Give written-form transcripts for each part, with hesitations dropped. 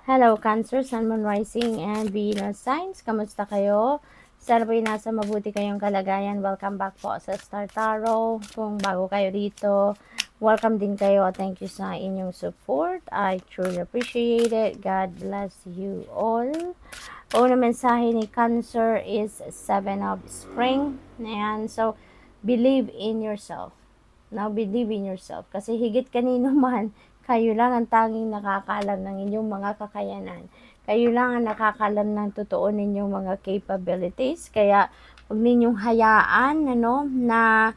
Hello, Cancer, Sun, Moon, Rising, and Venus signs. Kamusta kayo? Sana po'y nasa mabuti kayong kalagayan. Welcome back po sa Star Tarot. Kung bago kayo dito, welcome din kayo. Thank you sa inyong support. I truly appreciate it. God bless you all. Unang mensahe ni Cancer is 7 of Spring. Ayan. So, believe in yourself. Now, believe in yourself. Kasi higit kanino man, kayo lang ang tanging nakakaalam ng inyong mga kakayanan. Kayo lang ang nakakaalam ng totoo ninyong mga capabilities. Kaya, huwag ninyong hayaan, na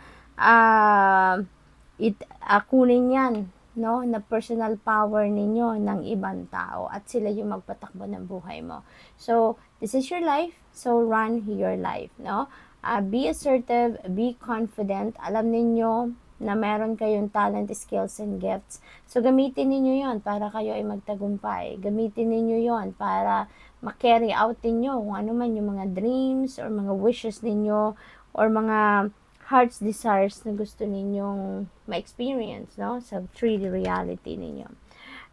kunin yan, na personal power ninyo ng ibang tao. At sila yung magpatakbo ng buhay mo. So, this is your life. So, run your life, be assertive, be confident. Alam ninyo na meron kayong talent, skills, and gifts. So, gamitin ninyo yon para kayo ay magtagumpay. Gamitin ninyo yon para ma-carry out ninyo kung ano man yung mga dreams or mga wishes ninyo or mga heart's desires na gusto ninyong ma-experience, sa 3D reality ninyo.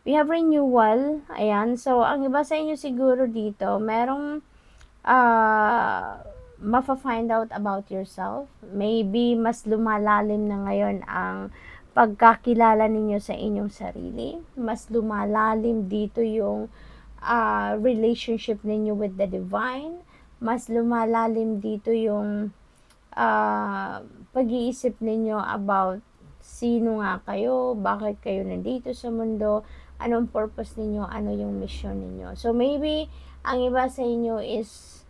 We have renewal. Ayan. So, ang iba sa inyo siguro dito, merong mafa-find out about yourself. Maybe mas lumalalim na ngayon ang pagkakilala ninyo sa inyong sarili. Mas lumalalim dito yung relationship ninyo with the divine. Mas lumalalim dito yung pag-iisip ninyo about sino nga kayo, bakit kayo nandito sa mundo, anong purpose ninyo, ano yung mission ninyo. So maybe ang iba sa inyo is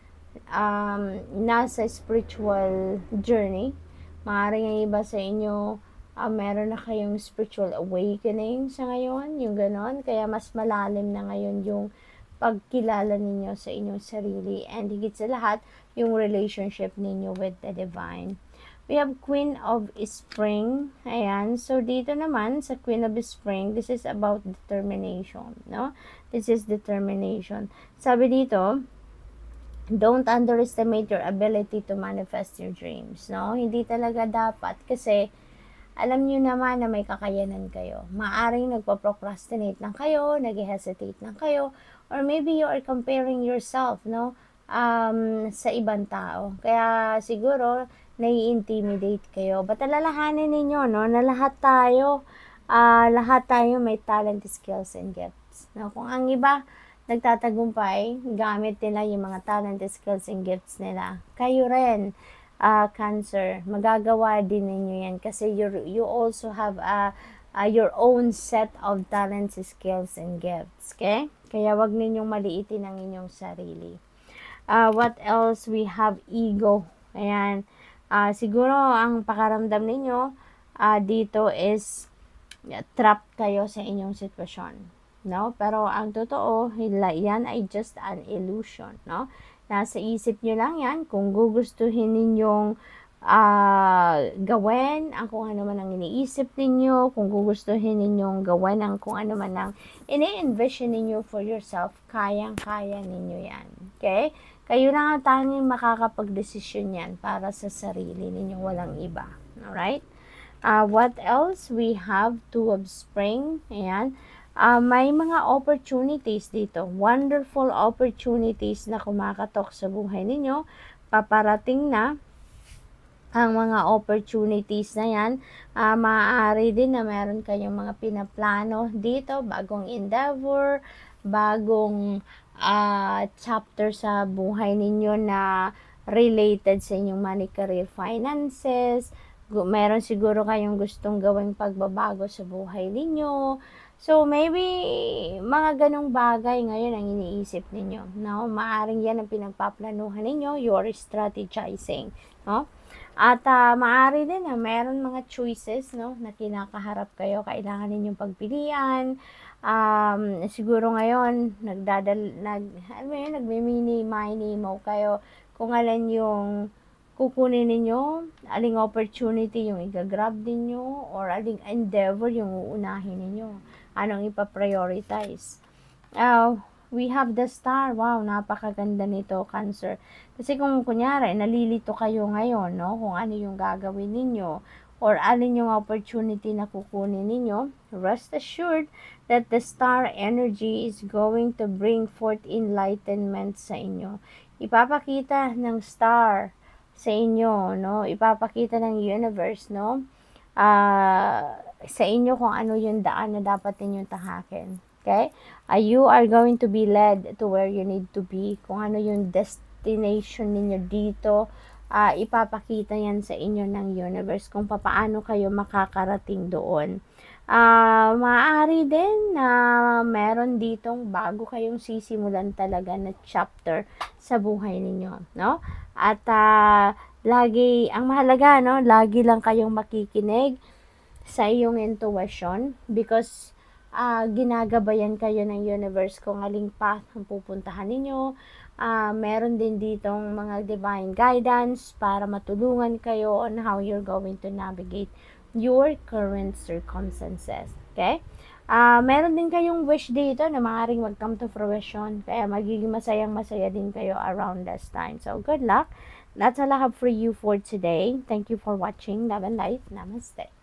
nasa spiritual journey. Maaaring ang iba sa inyo meron na kayong spiritual awakening sa ngayon, yung ganon. Kaya mas malalim na ngayon yung pagkilala ninyo sa inyong sarili, and higit sa lahat yung relationship ninyo with the divine. We have Queen of Spring. Ayan. So, dito naman sa Queen of Spring, this is about determination, This is determination. Sabi dito, don't underestimate your ability to manifest your dreams, Hindi talaga dapat kasi alam nyo naman na may kakayanan kayo. Maaring nagpo-procrastinate lang kayo, nag-hesitate lang kayo, or maybe you are comparing yourself, sa ibang tao. Kaya siguro nai-intimidate kayo. But alalahanin ninyo, na lahat tayo may talent, skills, and gifts. Kung ang iba nagtatagumpay, gamit nila yung mga talent, skills, and gifts nila. Kayo rin, Cancer, magagawa din ninyo yan kasi you also have your own set of talents, skills, and gifts. Okay? Kaya wag ninyong maliitin ang inyong sarili. What else? We have ego. Ayan. Siguro, ang pakaramdam ninyo dito is trap kayo sa inyong sitwasyon. Pero ang totoo, yan ay just an illusion, Nasa isip nyo lang yan kung gugustuhin ninyong gawin ang kung ano man ang iniisip ninyo, kung gugustuhin ninyong gawin ang kung ano man ang ini-envision ninyo for yourself, kayang-kaya ninyo yan. Okay? Kayo lang ang tanging makakapag-desisyon yan para sa sarili ninyo, walang iba. Alright? What else? We have Two of Spring. Ayan. May mga opportunities dito. Wonderful opportunities na kumakatok sa buhay ninyo. Paparating na ang mga opportunities na yan. Maaari din na meron kayong mga pinaplano dito. Bagong endeavor, bagong chapter sa buhay ninyo na related sa inyong money, career, finances. Meron siguro kayong gustong gawing pagbabago sa buhay ninyo. So, maybe, mga ganong bagay ngayon ang iniisip ninyo, Maaring yan ang pinagpaplanuhan ninyo, you're strategizing, At maaari din na meron mga choices, na kinakaharap kayo, kailangan ninyong pagpilian. Siguro ngayon, nagmimini-mini mo kayo kung alin yung kukunin ninyo, aling opportunity yung i-grab ninyo, or aling endeavor yung uunahin ninyo. Anong ipa-prioritize. We have the Star. Wow, napakaganda nito, Cancer. Kasi kung kunyari, nalilito kayo ngayon, kung ano yung gagawin ninyo, or alin yung opportunity na kukunin ninyo, rest assured that the star energy is going to bring forth enlightenment sa inyo. Ipapakita ng star sa inyo, no? Ipapakita ng universe, no? Sa inyo kung ano yung daan na dapat ninyong tahakin. Okay? You are going to be led to where you need to be. Kung ano yung destination ninyo dito, ipapakita yan sa inyo ng universe kung paano kayo makakarating doon. Maaari din na meron ditong bago kayong sisimulan talaga na chapter sa buhay ninyo, no? At lagi, ang mahalaga, no? Lagi lang kayong makikinig sa iyong intuition because ginagabayan kayo ng universe kung aling path ang pupuntahan ninyo. Meron din ditong mga divine guidance para matulungan kayo on how you're going to navigate your current circumstances. Okay? Meron din kayong wish dito na maaaring mag-come to fruition. Kaya magiging masayang-masaya din kayo around this time. So, good luck. That's all I have for you for today. Thank you for watching. Love and light. Namaste.